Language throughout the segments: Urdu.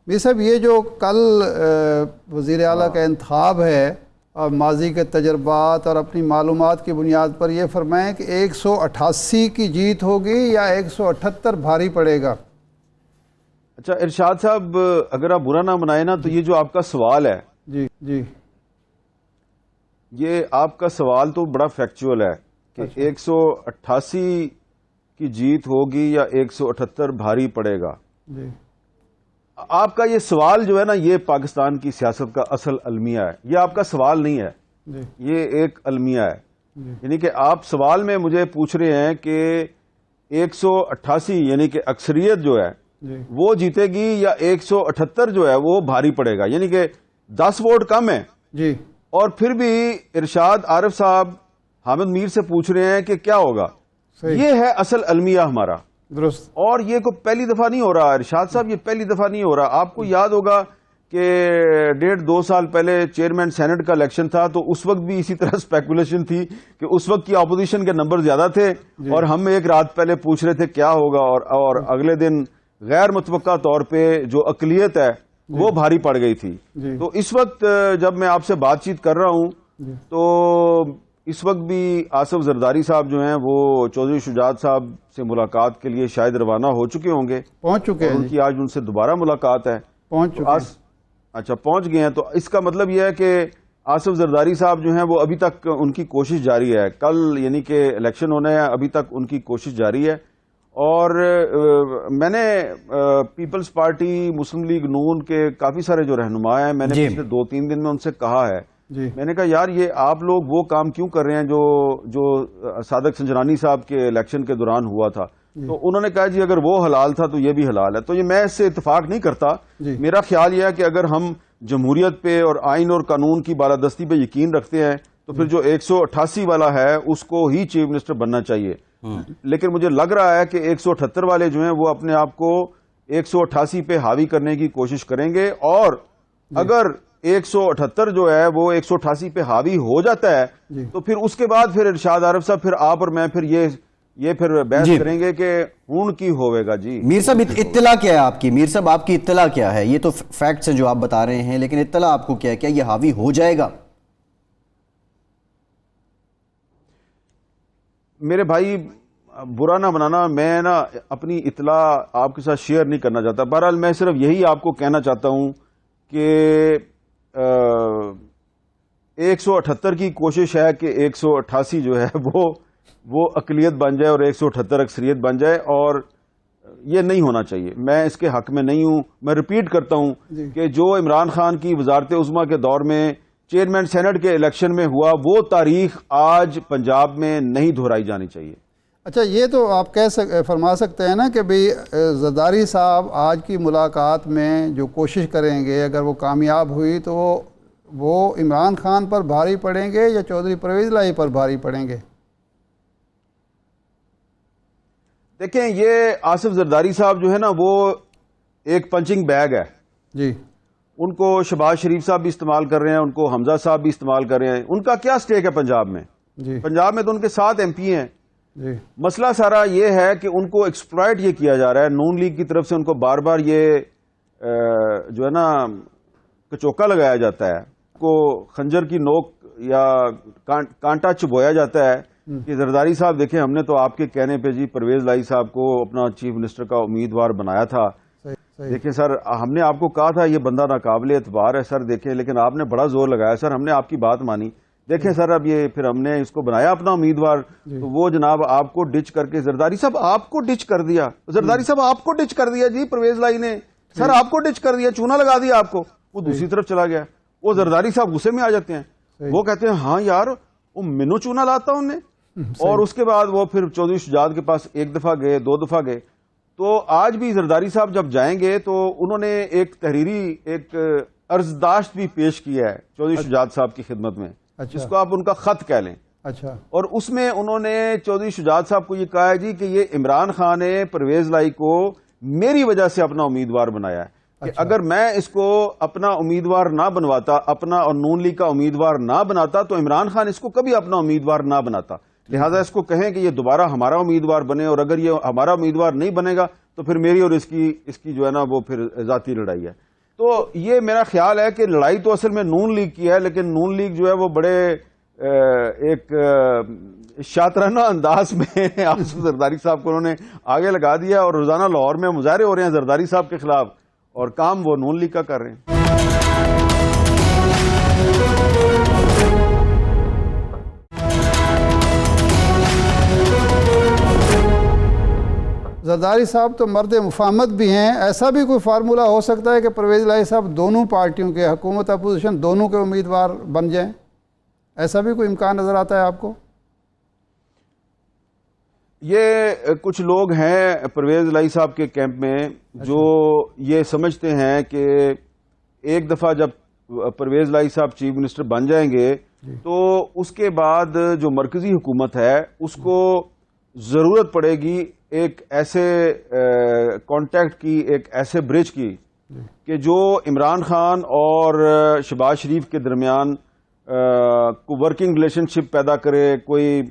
میر صاحب یہ جو کل وزیر اعلیٰ کا انتخاب ہے اور ماضی کے تجربات اور اپنی معلومات کی بنیاد پر یہ فرمائیں کہ 188 کی جیت ہوگی یا 178 بھاری پڑے گا؟ اچھا ارشاد صاحب، اگر آپ برا نہ منائیں نا تو یہ جو آپ کا سوال ہے جی یہ آپ کا سوال تو بڑا فیکچول ہے کہ 188 کی جیت ہوگی یا 178 بھاری پڑے گا. جی آپ کا یہ سوال جو ہے نا یہ پاکستان کی سیاست کا اصل المیہ ہے. یہ آپ کا سوال نہیں ہے، جی یہ ایک المیہ ہے. جی یعنی کہ آپ سوال میں مجھے پوچھ رہے ہیں کہ 188 یعنی کہ اکثریت جو ہے جی وہ جیتے گی یا 178 جو ہے وہ بھاری پڑے گا. یعنی کہ 10 ووٹ کم ہے جی اور پھر بھی ارشاد عارف صاحب حامد میر سے پوچھ رہے ہیں کہ کیا ہوگا. صحیح، یہ ہے اصل المیہ ہمارا. درست. اور یہ کوئی پہلی دفعہ نہیں ہو رہا ارشاد صاحب، یہ پہلی دفعہ نہیں ہو رہا. آپ کو یاد ہوگا کہ 1.5-2 سال پہلے چیئرمین سینٹ کا الیکشن تھا تو اس وقت بھی اسی طرح سپیکولیشن تھی کہ اس وقت کی اپوزیشن کے نمبر زیادہ تھے اور ہم ایک رات پہلے پوچھ رہے تھے کیا ہوگا اور اگلے دن غیر متوقع طور پہ جو اقلیت ہے وہ بھاری پڑ گئی تھی. تو اس وقت جب میں آپ سے بات چیت کر رہا ہوں تو اس وقت بھی آصف زرداری صاحب جو ہیں وہ چودھری شجاعت صاحب سے ملاقات کے لیے شاید روانہ ہو چکے ہوں گے. پہنچ چکے ہیں. ان کی آج ان سے دوبارہ ملاقات ہے. پہنچ چکے ہیں. اچھا پہنچ گئے ہیں. تو اس کا مطلب یہ ہے کہ آصف زرداری صاحب جو ہیں وہ ابھی تک ان کی کوشش جاری ہے. کل یعنی کہ الیکشن ہونے ہیں، ابھی تک ان کی کوشش جاری ہے. اور میں نے پیپلز پارٹی، مسلم لیگ نون کے کافی سارے جو رہنما ہیں میں نے پچھلے 2-3 دن میں ان سے کہا ہے، میں نے کہا یار یہ آپ لوگ وہ کام کیوں کر رہے ہیں جو صادق سنجرانی صاحب کے الیکشن کے دوران ہوا تھا. تو انہوں نے کہا جی اگر وہ حلال تھا تو یہ بھی حلال ہے. تو یہ میں اس سے اتفاق نہیں کرتا. میرا خیال یہ ہے کہ اگر ہم جمہوریت پہ اور آئین اور قانون کی بالادستی پہ یقین رکھتے ہیں تو پھر جو 188 والا ہے اس کو ہی چیف منسٹر بننا چاہیے. لیکن مجھے لگ رہا ہے کہ 178 والے جو ہیں وہ اپنے آپ کو 188 پہ حاوی کرنے کی کوشش کریں گے. اور اگر 178 جو ہے وہ 188 پہ حاوی ہو جاتا ہے تو پھر اس کے بعد پھر ارشاد عارف صاحب پھر آپ اور میں پھر یہ پھر بحث کریں گے کہ ہون کی ہوئے گا. جی میر صاحب اطلاع کیا ہے آپ کی؟ میر صاحب آپ کی اطلاع کیا ہے؟ یہ تو فیکٹس ہیں جو آپ بتا رہے ہیں، لیکن اطلاع آپ کو کیا ہے؟ کیا یہ حاوی ہو جائے گا؟ میرے بھائی برا نہ بنانا، میں نا اپنی اطلاع آپ کے ساتھ شیئر نہیں کرنا چاہتا. بہرحال میں صرف یہی آپ کو کہنا چاہتا ہوں کہ 178 کی کوشش ہے کہ 188 جو ہے وہ اقلیت بن جائے اور 178 اکثریت بن جائے، اور یہ نہیں ہونا چاہیے. میں اس کے حق میں نہیں ہوں. میں ریپیٹ کرتا ہوں کہ جو عمران خان کی وزارت عظمیٰ کے دور میں چیئرمین سینٹ کے الیکشن میں ہوا وہ تاریخ آج پنجاب میں نہیں دہرائی جانی چاہیے. اچھا یہ تو آپ فرما سکتے ہیں نا کہ بھئی زرداری صاحب آج کی ملاقات میں جو کوشش کریں گے اگر وہ کامیاب ہوئی تو وہ عمران خان پر بھاری پڑیں گے یا چودھری پرویز الہی پر بھاری پڑیں گے؟ دیکھیں یہ آصف زرداری صاحب جو ہے نا وہ ایک پنچنگ بیگ ہے. جی ان کو شہباز شریف صاحب بھی استعمال کر رہے ہیں، ان کو حمزہ صاحب بھی استعمال کر رہے ہیں. ان کا کیا سٹیک ہے پنجاب میں؟ جی پنجاب میں تو ان کے 7 MP ہیں. جی مسئلہ سارا یہ ہے کہ ان کو ایکسپلائٹ یہ کیا جا رہا ہے. نون لیگ کی طرف سے ان کو بار بار یہ جو ہے نا کچوکا لگایا جاتا ہے، کو خنجر کی نوک یا کانٹا چبویا جاتا ہے کہ زرداری صاحب دیکھیں ہم نے تو آپ کے کہنے پہ جی پرویز الہی صاحب کو اپنا چیف منسٹر کا امیدوار بنایا تھا. دیکھیں سر ہم نے آپ کو کہا تھا یہ بندہ ناقابل اعتبار ہے سر، دیکھیں لیکن آپ نے بڑا زور لگایا سر، ہم نے آپ کی بات مانی. دیکھیں سر اب یہ پھر ہم نے اس کو بنایا اپنا امیدوار تو وہ جناب آپ کو ڈچ کر کے زرداری صاحب آپ کو ڈچ کر دیا. زرداری صاحب آپ کو ڈچ کر دیا جی پرویز الہی نے، سر آپ کو ڈچ کر دیا، چونا لگا دیا آپ کو. وہ دوسری طرف چلا گیا. وہ زرداری صاحب غصے میں آ جاتے ہیں، وہ کہتے ہیں ہاں یار وہ مینو چونا لاتا انہوں نے. اور اس کے بعد وہ پھر چودھری شجاعت کے پاس 1 دفعہ گئے، 2 دفعہ گئے. تو آج بھی زرداری صاحب جب جائیں گے تو انہوں نے ایک تحریری ایک عرضداشت بھی پیش کیا ہے چودھری شجاعت صاحب کی خدمت میں، جس کو آپ ان کا خط کہہ لیں. اچھا. اور اس میں انہوں نے چودھری شجاعت صاحب کو یہ کہا ہے جی کہ یہ عمران خان نے پرویز الہی کو میری وجہ سے اپنا امیدوار بنایا ہے کہ اگر میں اس کو اپنا امیدوار نہ بنواتا، اپنا اور نون لیگ کا امیدوار نہ بناتا تو عمران خان اس کو کبھی اپنا امیدوار نہ بناتا. لہذا اس کو کہیں کہ یہ دوبارہ ہمارا امیدوار بنے، اور اگر یہ ہمارا امیدوار نہیں بنے گا تو پھر میری اور اس کی جو ہے نا وہ پھر ذاتی لڑائی ہے. تو یہ میرا خیال ہے کہ لڑائی تو اصل میں نون لیگ کی ہے، لیکن نون لیگ جو ہے وہ بڑے ایک شاطرانہ انداز میں آصف زرداری صاحب کو انہوں نے آگے لگا دیا، اور روزانہ لاہور میں مظاہرے ہو رہے ہیں زرداری صاحب کے خلاف، اور کام وہ نون لیگ کا کر رہے ہیں۔ زرداری صاحب تو مرد مفاہمت بھی ہیں، ایسا بھی کوئی فارمولہ ہو سکتا ہے کہ پرویز الہی صاحب دونوں پارٹیوں کے، حکومت اپوزیشن دونوں کے امیدوار بن جائیں؟ ایسا بھی کوئی امکان نظر آتا ہے آپ کو؟ یہ کچھ لوگ ہیں پرویز الہی صاحب کے کیمپ میں جو یہ سمجھتے ہیں کہ ایک دفعہ جب پرویز الہی صاحب چیف منسٹر بن جائیں گے تو اس کے بعد جو مرکزی حکومت ہے اس کو ضرورت پڑے گی ایک ایسے کانٹیکٹ کی، ایک ایسے برج کی کہ جو عمران خان اور شہباز شریف کے درمیان کو ورکنگ ریلیشن شپ پیدا کرے، کوئی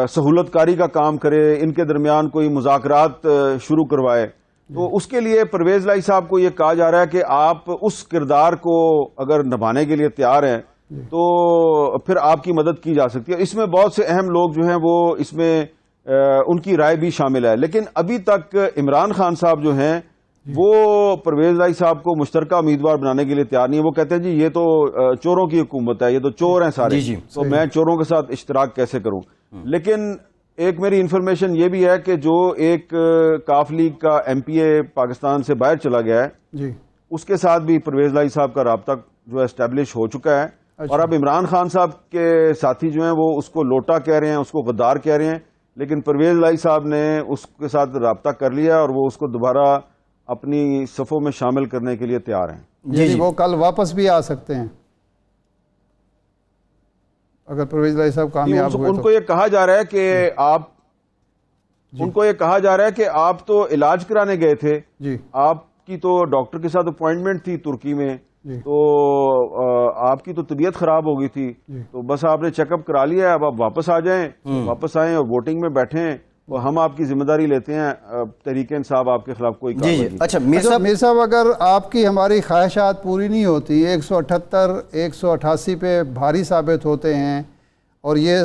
سہولت کاری کا کام کرے، ان کے درمیان کوئی مذاکرات شروع کروائے۔ تو اس کے لیے پرویز الہی صاحب کو یہ کہا جا رہا ہے کہ آپ اس کردار کو اگر نبھانے کے لیے تیار ہیں تو پھر آپ کی مدد کی جا سکتی ہے۔ اس میں بہت سے اہم لوگ جو ہیں وہ اس میں ان کی رائے بھی شامل ہے، لیکن ابھی تک عمران خان صاحب جو ہیں وہ پرویز الہی صاحب کو مشترکہ امیدوار بنانے کے لیے تیار نہیں ہے۔ وہ کہتے ہیں جی یہ تو چوروں کی حکومت ہے، یہ تو چور ہیں سارے، تو میں چوروں کے ساتھ اشتراک کیسے کروں؟ لیکن ایک میری انفارمیشن یہ بھی ہے کہ جو ایک کاف لیگ کا ایم پی اے پاکستان سے باہر چلا گیا ہے، اس کے ساتھ بھی پرویز الہی صاحب کا رابطہ جو ہے اسٹیبلش ہو چکا ہے، اور اب عمران خان صاحب کے ساتھی جو ہیں وہ اس کو لوٹا کہہ رہے ہیں، اس کو غدار کہہ رہے ہیں، لیکن پرویز الہی صاحب نے اس کے ساتھ رابطہ کر لیا اور وہ اس کو دوبارہ اپنی صفوں میں شامل کرنے کے لیے تیار ہیں۔ جی وہ کل واپس بھی آ سکتے ہیں اگر پرویز الہی صاحب کامیاب ہوئے۔ ان کو یہ کہا جا رہا ہے کہ ان کو یہ کہا جا رہا ہے کہ آپ تو علاج کرانے گئے تھے، آپ کی تو ڈاکٹر کے ساتھ اپوائنٹمنٹ تھی ترکی میں، تو آپ کی تو طبیعت خراب ہو گئی تھی، تو بس آپ نے چیک اپ کرا لیا ہے، اب آپ واپس آ جائیں، واپس آئیں اور ووٹنگ میں بیٹھیں، اور ہم آپ کی ذمہ داری لیتے ہیں، تحریک انصاف آپ کے خلاف کوئی کارروائی نہیں۔ اچھا میر صاحب اگر آپ کی ہماری خواہشات پوری نہیں ہوتی، 178 188 پہ بھاری ثابت ہوتے ہیں اور یہ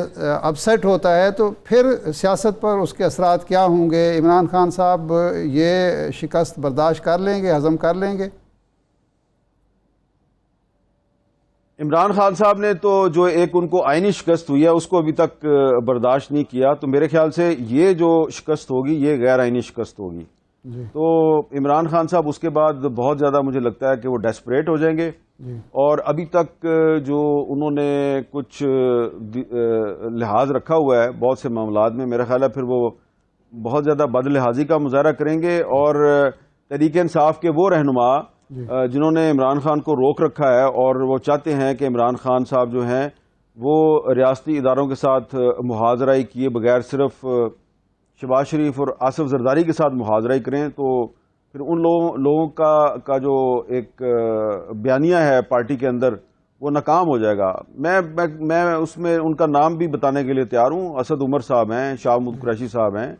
اپسیٹ ہوتا ہے، تو پھر سیاست پر اس کے اثرات کیا ہوں گے؟ عمران خان صاحب یہ شکست برداشت کر لیں گے، ہضم کر لیں گے؟ عمران خان صاحب نے تو جو ایک ان کو آئینی شکست ہوئی ہے اس کو ابھی تک برداشت نہیں کیا، تو میرے خیال سے یہ جو شکست ہوگی یہ غیر آئینی شکست ہوگی۔ تو عمران خان صاحب اس کے بعد بہت زیادہ مجھے لگتا ہے کہ وہ ڈیسپریٹ ہو جائیں گے، اور ابھی تک جو انہوں نے کچھ لحاظ رکھا ہوا ہے بہت سے معاملات میں، میرا خیال ہے پھر وہ بہت زیادہ بد لحاظی کا مظاہرہ کریں گے، اور تحریک انصاف کے وہ رہنما جنہوں نے عمران خان کو روک رکھا ہے اور وہ چاہتے ہیں کہ عمران خان صاحب جو ہیں وہ ریاستی اداروں کے ساتھ محاذرہ کیے بغیر صرف شہباز شریف اور آصف زرداری کے ساتھ محاذرہ کریں، تو پھر ان لوگوں کا جو ایک بیانیہ ہے پارٹی کے اندر وہ ناکام ہو جائے گا۔ میں اس میں ان کا نام بھی بتانے کے لیے تیار ہوں، اسد عمر صاحب ہیں، شاہ محمود قریشی صاحب ہیں،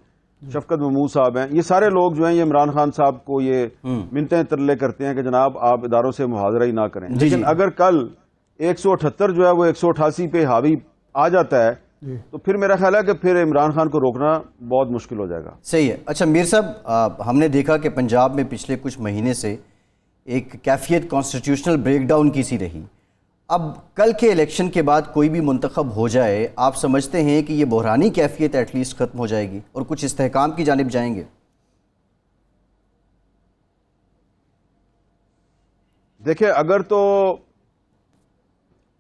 شفقت محمود صاحب ہیں، یہ سارے لوگ جو ہیں یہ عمران خان صاحب کو یہ منتیں ترلے کرتے ہیں کہ جناب آپ اداروں سے محاذرہ ہی نہ کریں، لیکن اگر کل 178 جو ہے وہ 188 پہ حاوی آ جاتا ہے تو پھر میرا خیال ہے کہ پھر عمران خان کو روکنا بہت مشکل ہو جائے گا۔ صحیح ہے۔ اچھا میر صاحب، ہم نے دیکھا کہ پنجاب میں پچھلے کچھ مہینے سے ایک کیفیت کانسٹیٹیوشنل بریک ڈاؤن کی سی رہی، اب کل کے الیکشن کے بعد کوئی بھی منتخب ہو جائے، آپ سمجھتے ہیں کہ یہ بحرانی کیفیت ایٹ لیسٹ ختم ہو جائے گی اور کچھ استحکام کی جانب جائیں گے؟ دیکھیں، اگر تو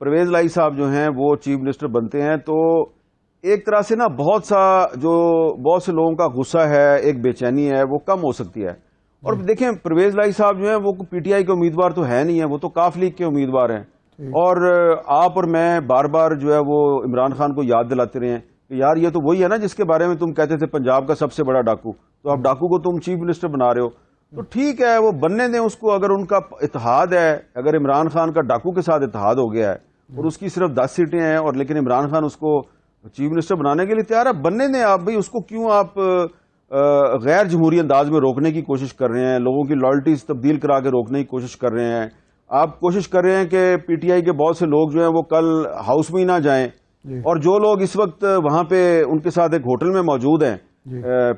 پرویز الہی صاحب جو ہیں وہ چیف منسٹر بنتے ہیں تو ایک طرح سے نا بہت سے لوگوں کا غصہ ہے، ایک بے چینی ہے، وہ کم ہو سکتی ہے۔ اور دیکھیں پرویز الہی صاحب جو ہیں وہ پی ٹی آئی کے امیدوار تو ہے نہیں ہیں، وہ تو کاف لیگ کے امیدوار ہیں، اور آپ اور میں بار بار جو ہے وہ عمران خان کو یاد دلاتے رہے ہیں کہ یار یہ تو وہی ہے نا جس کے بارے میں تم کہتے تھے پنجاب کا سب سے بڑا ڈاکو، تو آپ ڈاکو کو تم چیف منسٹر بنا رہے ہو، تو ٹھیک ہے وہ بننے دیں اس کو۔ اگر ان کا اتحاد ہے، اگر عمران خان کا ڈاکو کے ساتھ اتحاد ہو گیا ہے اور اس کی صرف 10 سیٹیں ہیں، اور لیکن عمران خان اس کو چیف منسٹر بنانے کے لیے تیار ہے، بننے دیں آپ، بھائی اس کو کیوں آپ غیر جمہوری انداز میں روکنے کی کوشش کر رہے ہیں, لوگوں کی لائلٹیز تبدیل کرا کے روکنے کی کوشش کر رہے ہیں. آپ کوشش کر رہے ہیں کہ پی ٹی آئی کے بہت سے لوگ جو ہیں وہ کل ہاؤس میں ہی نہ جائیں, اور جو لوگ اس وقت وہاں پہ ان کے ساتھ ایک ہوٹل میں موجود ہیں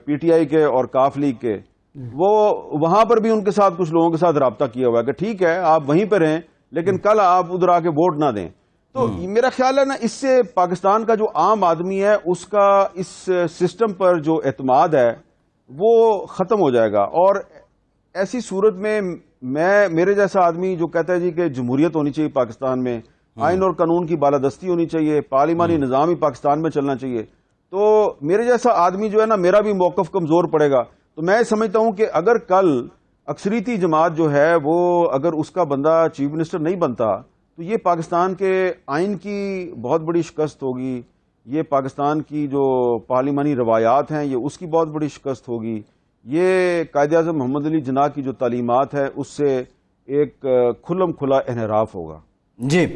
پی ٹی آئی کے اور کاف لیگ کے, وہ وہاں پر بھی ان کے ساتھ کچھ لوگوں کے ساتھ رابطہ کیا ہوا ہے کہ ٹھیک ہے آپ وہیں پہ رہیں لیکن کل آپ ادھر آ کے ووٹ نہ دیں. تو میرا خیال ہے نا, اس سے پاکستان کا جو عام آدمی ہے اس کا اس سسٹم پر جو اعتماد ہے وہ ختم ہو جائے گا. اور ایسی صورت میں میرے جیسا آدمی جو کہتا ہے جی کہ جمہوریت ہونی چاہیے پاکستان میں, آئین اور قانون کی بالادستی ہونی چاہیے, پارلیمانی نظام ہی پاکستان میں چلنا چاہیے, تو میرے جیسا آدمی جو ہے نا, میرا بھی موقف کمزور پڑے گا. تو میں سمجھتا ہوں کہ اگر کل اکثریتی جماعت جو ہے وہ اگر اس کا بندہ چیف منسٹر نہیں بنتا تو یہ پاکستان کے آئین کی بہت بڑی شکست ہوگی, یہ پاکستان کی جو پارلیمانی روایات ہیں یہ اس کی بہت بڑی شکست ہوگی, یہ قائد اعظم محمد علی جناح کی جو تعلیمات ہے اس سے ایک کھلم کھلا انحراف ہوگا. جی ٹھیک.